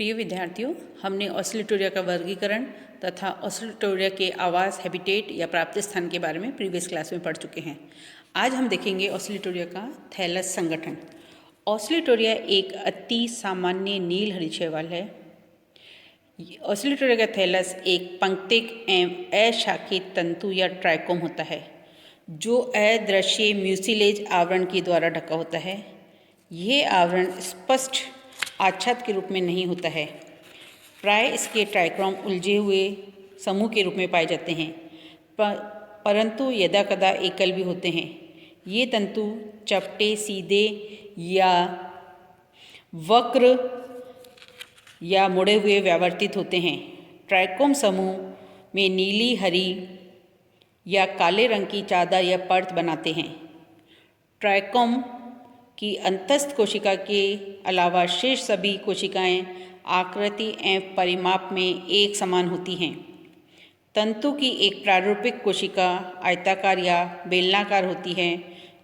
प्रिय विद्यार्थियों, हमने ऑस्लेटोरिया का वर्गीकरण तथा ऑस्लेटोरिया के आवास, हैबिटेट या प्राप्त स्थान के बारे में प्रीवियस क्लास में पढ़ चुके हैं। आज हम देखेंगे ऑस्लेटोरिया का थैलस संगठन। ऑस्लेटोरिया एक अति सामान्य नील हरी शैवाल है। ऑस्लेटोरिया का थैलस एक पंक्तिक एवं अशाखित तंतु या ट्राइकोम होता है, जो अदृश्य म्यूसिलेज आवरण के द्वारा ढका होता है। यह आवरण स्पष्ट आच्छाद के रूप में नहीं होता है। प्राय इसके ट्राइकोम उलझे हुए समूह के रूप में पाए जाते हैं, परंतु यदाकदा एकल भी होते हैं। ये तंतु चपटे, सीधे या वक्र या मुड़े हुए व्यावर्तित होते हैं। ट्राइकोम समूह में नीली, हरी या काले रंग की चादर या परत बनाते हैं। ट्राइकोम की अंतस्थ कोशिका के अलावा शेष सभी कोशिकाएं आकृति एवं परिमाप में एक समान होती हैं। तंतु की एक प्रारूपिक कोशिका आयताकार या बेलनाकार होती है,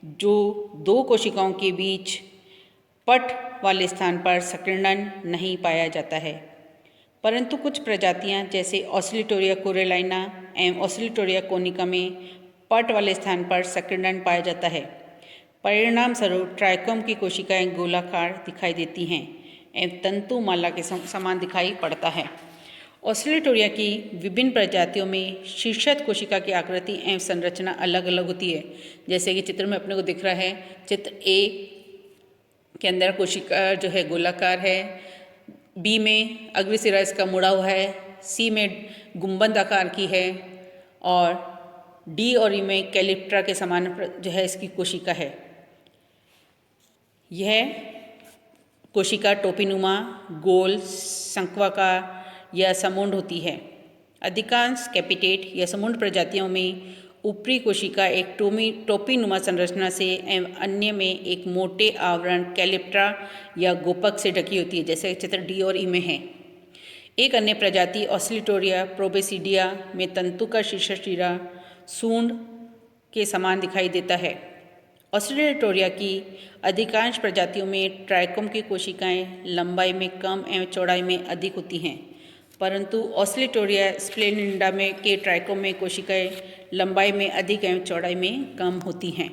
जो दो कोशिकाओं के बीच पट वाले स्थान पर संकीर्णन नहीं पाया जाता है। परंतु कुछ प्रजातियां जैसे ऑस्लेटोरिया कोरेलाइना एवं ऑस्लेटोरिया कोनिका में पट वाले स्थान पर संकीर्णन पाया जाता है। परिणाम स्वरूप ट्राइकोम की कोशिकाएं गोलाकार दिखाई देती हैं एवं तंतु माला के समान दिखाई पड़ता है। ऑस्लेटोरिया की विभिन्न प्रजातियों में शीर्षस्थ कोशिका की आकृति एवं संरचना अलग अलग होती है। जैसे कि चित्र में अपने को दिख रहा है, चित्र ए के अंदर कोशिका जो है गोलाकार है, बी में अग्रसिरा इसका मुड़ा हुआ है, सी में गुंबद आकार की है और डी और ई में कैलिप्ट्रा के समान जो है इसकी कोशिका है। यह कोशिका टोपीनुमा, गोल, शंक्वाकार या समुंड होती है। अधिकांश कैपिटेट या समुंड प्रजातियों में ऊपरी कोशिका एक टोपीनुमा संरचना से एवं अन्य में एक मोटे आवरण कैलिप्ट्रा या गोपक से ढकी होती है, जैसे चित्र डी और ई में है। एक अन्य प्रजाति ऑस्लेटोरिया प्रोबेसिडिया में तंतु का शीर्ष सिरा सूंड के समान दिखाई देता है। ऑस्लेटोरिया की अधिकांश प्रजातियों में ट्राइकोम की कोशिकाएं लंबाई में कम एवं चौड़ाई में अधिक होती हैं, परंतु ऑस्लेटोरिया स्प्लेनिडा में के ट्राइकोम में कोशिकाएं लंबाई में अधिक एवं चौड़ाई में कम होती हैं।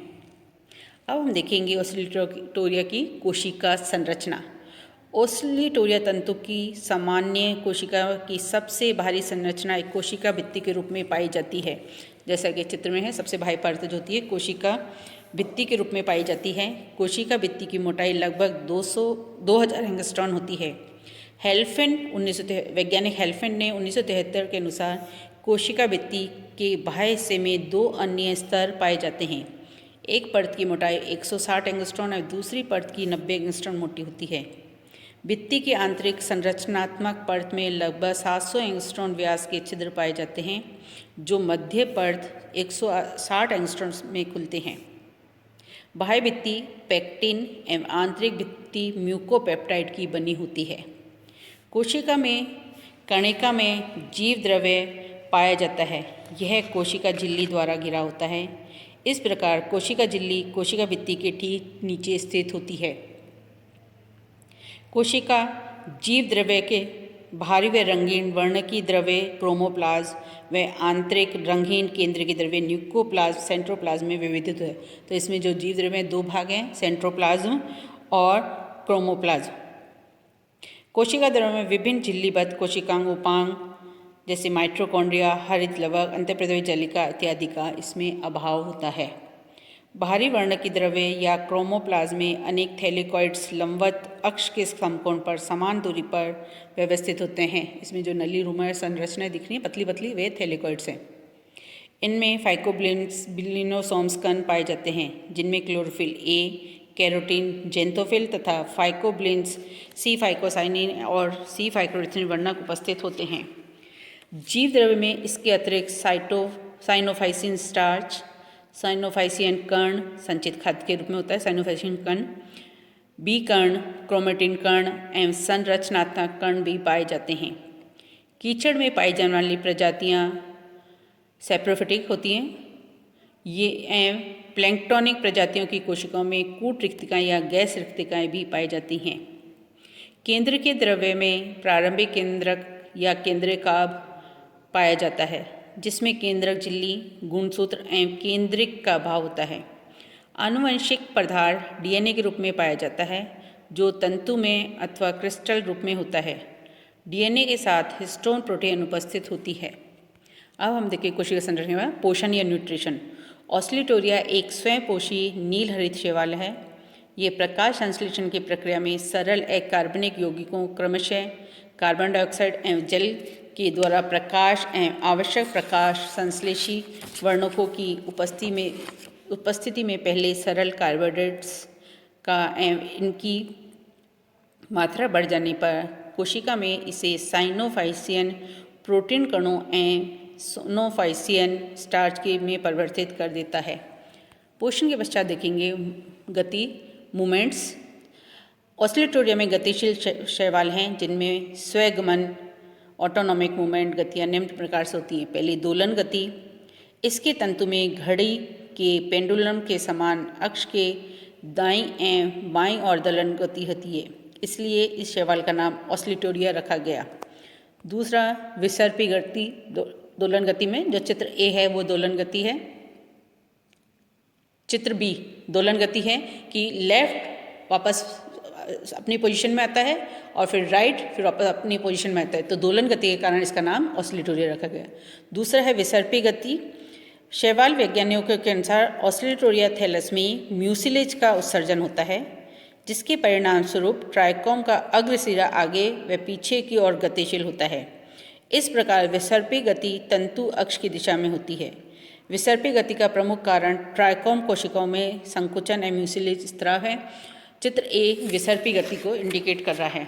अब हम देखेंगे ऑस्लेटोरिया की कोशिका संरचना। ऑस्लेटोरिया तंतु की सामान्य कोशिका की सबसे बाहरी संरचना एक कोशिका भित्ति के रूप में पाई जाती है। जैसा कि चित्र में है, सबसे बाहरी परत जो होती है कोशिका भित्ति के रूप में पाई जाती है। कोशिका भित्ति की मोटाई लगभग 2000 एंगस्ट्रॉन होती है। वैज्ञानिक हेल्फेन ने 1973 के अनुसार कोशिका भित्ति के बाह्य हिस्से में दो अन्य स्तर पाए जाते हैं। एक परत की मोटाई 160 एंगस्ट्रॉन और दूसरी परत की 90 एंगस्ट्रॉन मोटी होती है। भित्ति की आंतरिक संरचनात्मक परत में लगभग 700 एंगस्ट्रॉन व्यास के छिद्र पाए जाते हैं, जो मध्य परत 160 एंगस्ट्रॉन में खुलते हैं। बाह्य भित्ति पेक्टिन एवं आंतरिक भित्ति म्यूकोपेप्टाइड की बनी होती है। कोशिका में कणिका में जीव द्रव्य पाया जाता है। यह कोशिका झिल्ली द्वारा घिरा होता है। इस प्रकार कोशिका झिल्ली कोशिका भित्ति के ठीक नीचे स्थित होती है। कोशिका जीव द्रव्य के बाहरी व रंगीन वर्ण की द्रव्य क्रोमोप्लाज्म व आंतरिक रंगहीन केंद्र की द्रव्य न्यूक्लियोप्लाज्म सेंट्रोप्लाज्म में विभाजित है। तो इसमें जो जीव द्रव्य दो भाग हैं, सेंट्रोप्लाज्म और क्रोमोप्लाज्म। कोशिका द्रव्य में विभिन्न झिल्लीबद्ध कोशिकांग उपांग जैसे माइटोकॉन्ड्रिया, हरित लवक, अंतःप्राथमिक जालिका इत्यादि का इसमें अभाव होता है। बाहरी वर्ण की द्रव्य या क्रोमोप्लाज्म में अनेक थैलेकॉइड्स लंबवत अक्ष के समकोण पर समान दूरी पर व्यवस्थित होते हैं। इसमें जो नली रूमर संरचनाएं दिख रही हैं पतली पतली, वे थैलेकॉइड्स हैं। इनमें फाइकोब्लिनोसोम्स कण पाए जाते हैं, जिनमें क्लोरोफिल ए, कैरोटीन, जेंथोफिल तथा फाइकोब्लिन्स सी फाइकोसाइनिन और सी फाइकोरिथिन वर्णक उपस्थित होते हैं। जीव द्रव्य में इसके अतिरिक्त साइनोफाइसिन स्टार्च, साइनोफाइसियन कण संचित खाद्य के रूप में होता है। साइनोफाइसियन कण, बी कण, क्रोमेटिन कण एवं संरचनात्मक कण भी पाए जाते हैं। कीचड़ में पाई जाने वाली प्रजातियां सैप्रोफिटिक होती हैं। ये एवं प्लैंक्टोनिक प्रजातियों की कोशिकाओं में कूट रिक्तिकाएँ या गैस रिक्तिकाएँ भी पाई जाती हैं। केंद्र के द्रव्य में प्रारंभिक केंद्रक या केंद्रकाभ पाया जाता है, जिसमें केंद्रक झिल्ली, गुणसूत्र एवं केंद्रिक का अभाव होता है। आनुवंशिक पदार्थ डीएनए के रूप में पाया जाता है, जो तंतु में अथवा क्रिस्टल रूप में होता है। डीएनए के साथ हिस्टोन प्रोटीन उपस्थित होती है। अब हम देखिए कोशिका संरचना में पोषण या न्यूट्रिशन। ऑस्लिटोरिया एक स्वयं पोषी नील हरित शैवाल है। ये प्रकाश संश्लेषण की प्रक्रिया में सरल अकार्बनिक यौगिकों क्रमशः कार्बन डाइऑक्साइड एवं जल के द्वारा प्रकाश एवं आवश्यक प्रकाश संश्लेषी वर्णकों की उपस्थिति में पहले सरल कार्बोहाइड्रेट्स का एवं इनकी मात्रा बढ़ जाने पर कोशिका में इसे साइनोफाइसियन प्रोटीन कणों एवं सोनोफाइसियन स्टार्च के में परिवर्तित कर देता है। पोषण के पश्चात देखेंगे गति, मूवमेंट्स। ऑस्लिटोरिया में गतिशील शैवाल हैं, जिनमें स्वगमन ऑटोनॉमिक मूवमेंट गतियाँ निम्न प्रकार से होती हैं। पहली दोलन गति। इसके तंतु में घड़ी के पेंडुलम के समान अक्ष के दाईं एवं बाईं ओर दोलन गति होती है, इसलिए इस शैवाल का नाम ऑस्लिटोरिया रखा गया। दूसरा विसर्पी गति। दोलन गति में जो चित्र ए है वो दोलन गति है। चित्र बी दोलन गति है कि लेफ्ट वापस अपनी पोजीशन में आता है और फिर राइट फिर वापस अपनी पोजीशन में आता है, तो दोलन गति के कारण इसका नाम ऑस्लिटोरिया रखा गया। दूसरा है विसर्पी गति। शैवाल वैज्ञानिकों के अनुसार ऑस्लिटोरिया थैलस में म्यूसिलेज का उत्सर्जन होता है, जिसके परिणाम स्वरूप ट्राइकोम का अग्र सिरा आगे व पीछे की ओर गतिशील होता है। इस प्रकार विसर्पी गति तंतु अक्ष की दिशा में होती है। विसर्पी गति का प्रमुख कारण ट्राइकोम कोशिकाओं में संकुचन एवं म्यूसिलेज स्त्राव है। चित्र ए विसर्पी गति को इंडिकेट कर रहा है।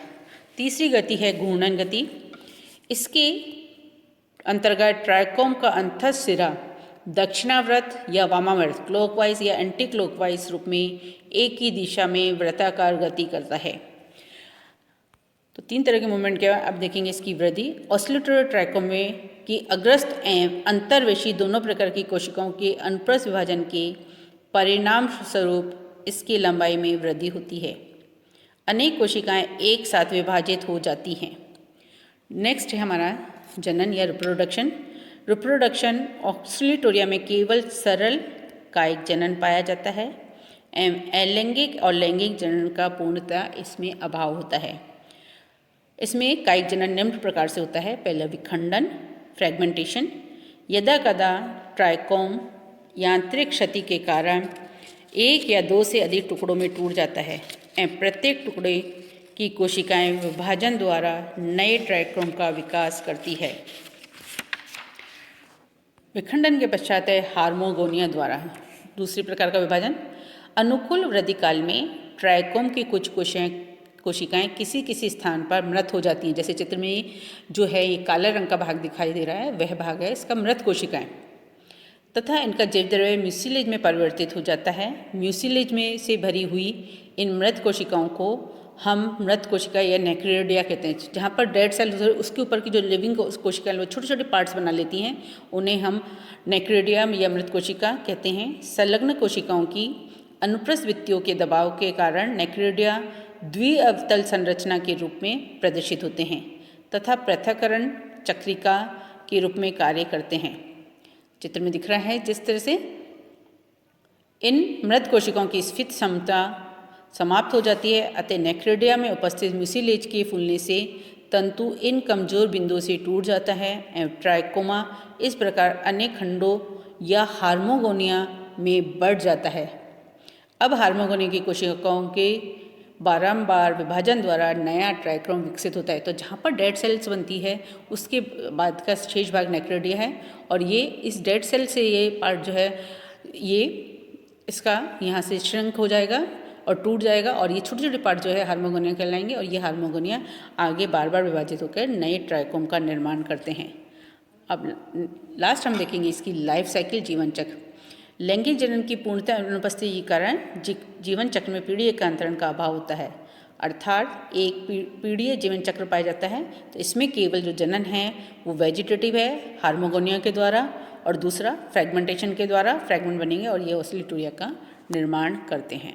तीसरी गति है घूर्णन गति। इसके अंतर्गत ट्राइकोम का अंतः सिरा दक्षिणावर्त या वामावर्त क्लॉकवाइज या एंटी क्लॉकवाइज रूप में एक ही दिशा में वृत्ताकार गति करता है। तो तीन तरह के मूवमेंट के बाद अब देखेंगे इसकी वृद्धि। ऑस्लिटोरिया ट्राइकोम में की अग्रस्त एवं अंतर्वेशी दोनों प्रकार की कोशिकाओं के अनुप्रस्थ विभाजन के परिणाम स्वरूप इसकी लंबाई में वृद्धि होती है। अनेक कोशिकाएं एक साथ विभाजित हो जाती हैं। नेक्स्ट है हमारा जनन या रिप्रोडक्शन। रिप्रोडक्शन ऑस्लिटोरिया में केवल सरल कायिक जनन पाया जाता है एवं अलैंगिक और लैंगिक जनन का पूर्णतः इसमें अभाव होता है। इसमें कायिक जनन निम्न प्रकार से होता है। पहला विखंडन फ्रेगमेंटेशन। यदा कदा ट्राइकोम यांत्रिक क्षति के कारण एक या दो से अधिक टुकड़ों में टूट जाता है एवं प्रत्येक टुकड़े की कोशिकाएं विभाजन द्वारा नए ट्राइकोम का विकास करती है। विखंडन के पश्चात है हार्मोगोनिया द्वारा दूसरी प्रकार का विभाजन। अनुकूल वृद्धि काल में ट्राइकोम की कुछ कोशिकाएं किसी स्थान पर मृत हो जाती हैं। जैसे चित्र में जो है ये काले रंग का भाग दिखाई दे रहा है, वह भाग है इसका मृत कोशिकाएं, तथा इनका जैव द्रव्य म्यूसिलेज में परिवर्तित हो जाता है। म्यूसिलेज में से भरी हुई इन मृत कोशिकाओं को हम मृत कोशिका या नेक्रोडिया कहते हैं। जहाँ पर डेड सेल उसके ऊपर की जो लिविंग कोशिकाएं वो छोटे छोटे पार्ट्स बना लेती हैं, उन्हें हम नेक्रोडिया या मृत कोशिका कहते हैं। संलग्न कोशिकाओं की अनुप्रस्थ भित्तियों के दबाव के कारण नेक्रोडिया द्विअवतल संरचना के रूप में प्रदर्शित होते हैं तथा पृथक्करण चक्रिका के रूप में कार्य करते हैं। चित्र में दिख रहा है जिस तरह से इन मृत कोशिकाओं की स्फीत क्षमता समाप्त हो जाती है, अतः नेक्रोडिया में उपस्थित म्यूसिलेज के फूलने से तंतु इन कमजोर बिंदुओं से टूट जाता है एवं ट्राइकोमा इस प्रकार अनेक खंडों या हार्मोगोनिया में बढ़ जाता है। अब हार्मोगोनिया की कोशिकाओं के बारंबार विभाजन द्वारा नया ट्राइकोम विकसित होता है। तो जहाँ पर डेड सेल्स बनती है उसके बाद का शेष भाग नेक्रोडिया है और ये इस डेड सेल से ये पार्ट जो है ये इसका यहाँ से श्रिंक हो जाएगा और टूट जाएगा और ये छोटे छोटे पार्ट जो है हार्मोगोनिया कहलाएंगे और ये हार्मोगोनिया आगे बार बार विभाजित होकर नए ट्राइकोम का निर्माण करते हैं। अब लास्ट हम देखेंगे इसकी लाइफ साइकिल जीवन चक्र। लैंगिक जनन की पूर्णतः अनुपस्थिति के कारण जीवन चक्र में पीढ़ी एकांतरण का अभाव होता है, अर्थात एक पीढ़ीय जीवन चक्र पाया जाता है। तो इसमें केवल जो जनन है वो वेजिटेटिव है हार्मोगोनिया के द्वारा और दूसरा फ्रेगमेंटेशन के द्वारा फ्रेगमेंट बनेंगे और ये ऑस्लिटोरिया का निर्माण करते हैं।